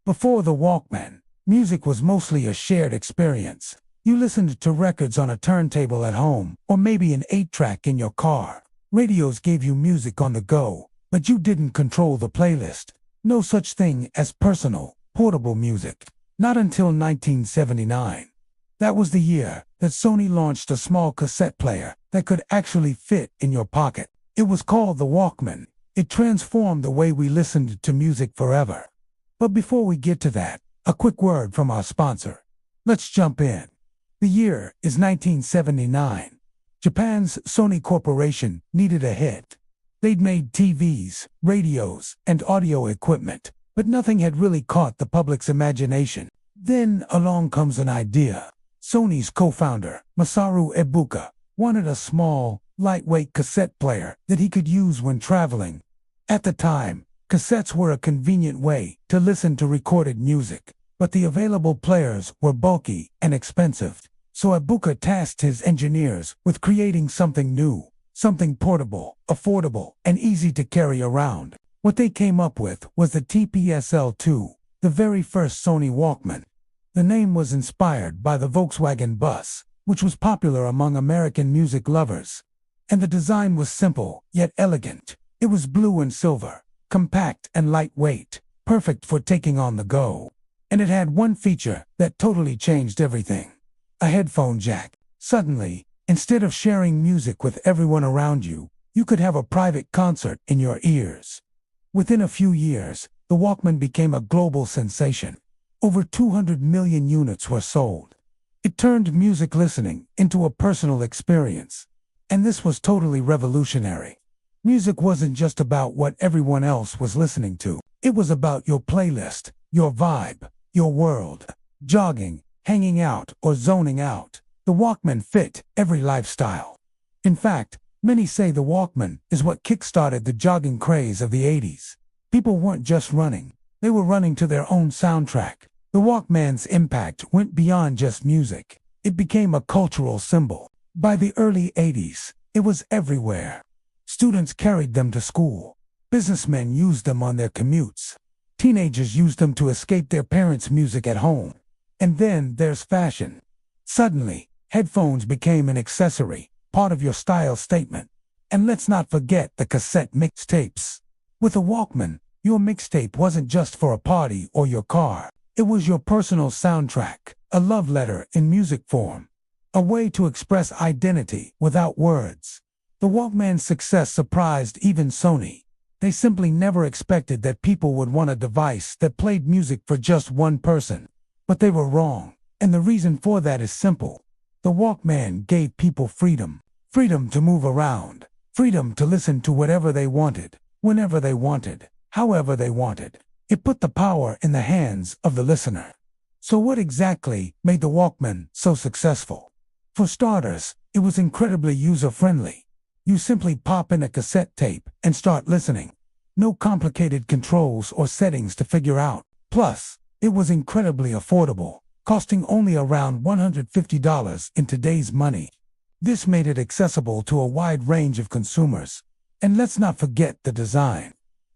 Before the Walkman, music was mostly a shared experience. You listened to records on a turntable at home, or maybe an 8-track in your car. Radios gave you music on the go, but you didn't control the playlist. No such thing as personal, portable music. Not until 1979. That was the year that Sony launched a small cassette player that could actually fit in your pocket. It was called the Walkman. It transformed the way we listened to music forever. But before we get to that, a quick word from our sponsor. Let's jump in. The year is 1979. Japan's Sony Corporation needed a hit. They'd made TVs, radios, and audio equipment, but nothing had really caught the public's imagination. Then along comes an idea. Sony's co-founder, Masaru Ibuka, wanted a small, lightweight cassette player that he could use when traveling. At the time, cassettes were a convenient way to listen to recorded music, but the available players were bulky and expensive. So Ibuka tasked his engineers with creating something new, something portable, affordable, and easy to carry around. What they came up with was the TPSL-2, the very first Sony Walkman. The name was inspired by the Volkswagen bus, which was popular among American music lovers. And the design was simple, yet elegant. It was blue and silver, compact and lightweight, perfect for taking on the go. And it had one feature that totally changed everything. A headphone jack. Suddenly, instead of sharing music with everyone around you, you could have a private concert in your ears. Within a few years, the Walkman became a global sensation. Over 200 million units were sold. It turned music listening into a personal experience. And this was totally revolutionary. Music wasn't just about what everyone else was listening to. It was about your playlist, your vibe, your world. Jogging, hanging out, or zoning out. The Walkman fit every lifestyle. In fact, many say the Walkman is what kick-started the jogging craze of the 80s. People weren't just running. They were running to their own soundtrack. The Walkman's impact went beyond just music. It became a cultural symbol. By the early 80s, it was everywhere. Students carried them to school. Businessmen used them on their commutes. Teenagers used them to escape their parents' music at home. And then there's fashion. Suddenly, headphones became an accessory, part of your style statement. And let's not forget the cassette mixtapes. With a Walkman, your mixtape wasn't just for a party or your car. It was your personal soundtrack, a love letter in music form. A way to express identity without words. The Walkman's success surprised even Sony. They simply never expected that people would want a device that played music for just one person. But they were wrong, and the reason for that is simple. The Walkman gave people freedom. Freedom to move around. Freedom to listen to whatever they wanted, whenever they wanted, however they wanted. It put the power in the hands of the listener. So what exactly made the Walkman so successful? For starters, it was incredibly user-friendly. You simply pop in a cassette tape and start listening. No complicated controls or settings to figure out. Plus, it was incredibly affordable, costing only around $150 in today's money. This made it accessible to a wide range of consumers. And let's not forget the design.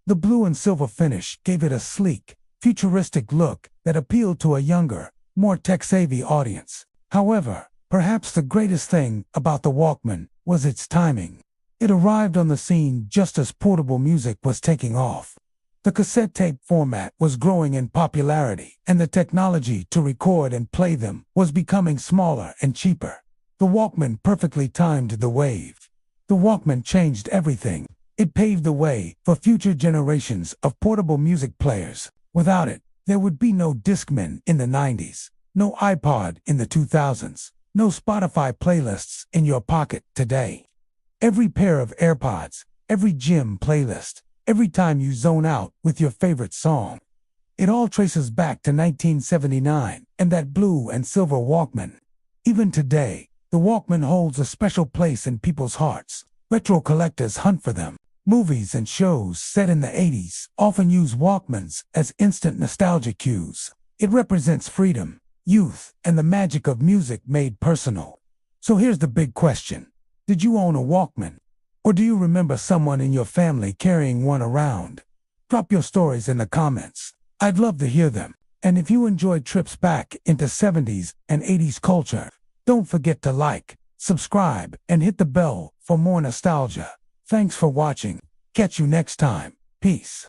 The blue and silver finish gave it a sleek, futuristic look that appealed to a younger, more tech-savvy audience. However, perhaps the greatest thing about the Walkman was its timing. It arrived on the scene just as portable music was taking off. The cassette tape format was growing in popularity, and the technology to record and play them was becoming smaller and cheaper. The Walkman perfectly timed the wave. The Walkman changed everything. It paved the way for future generations of portable music players. Without it, there would be no Discman in the 90s, no iPod in the 2000s, no Spotify playlists in your pocket today. Every pair of AirPods, every gym playlist, every time you zone out with your favorite song. It all traces back to 1979 and that blue and silver Walkman. Even today, the Walkman holds a special place in people's hearts. Retro collectors hunt for them. Movies and shows set in the 80s often use Walkmans as instant nostalgia cues. It represents freedom, youth, and the magic of music made personal. So here's the big question. Did you own a Walkman? Or do you remember someone in your family carrying one around? Drop your stories in the comments. I'd love to hear them. And if you enjoyed trips back into 70s and 80s culture, don't forget to like, subscribe, and hit the bell for more nostalgia. Thanks for watching. Catch you next time. Peace.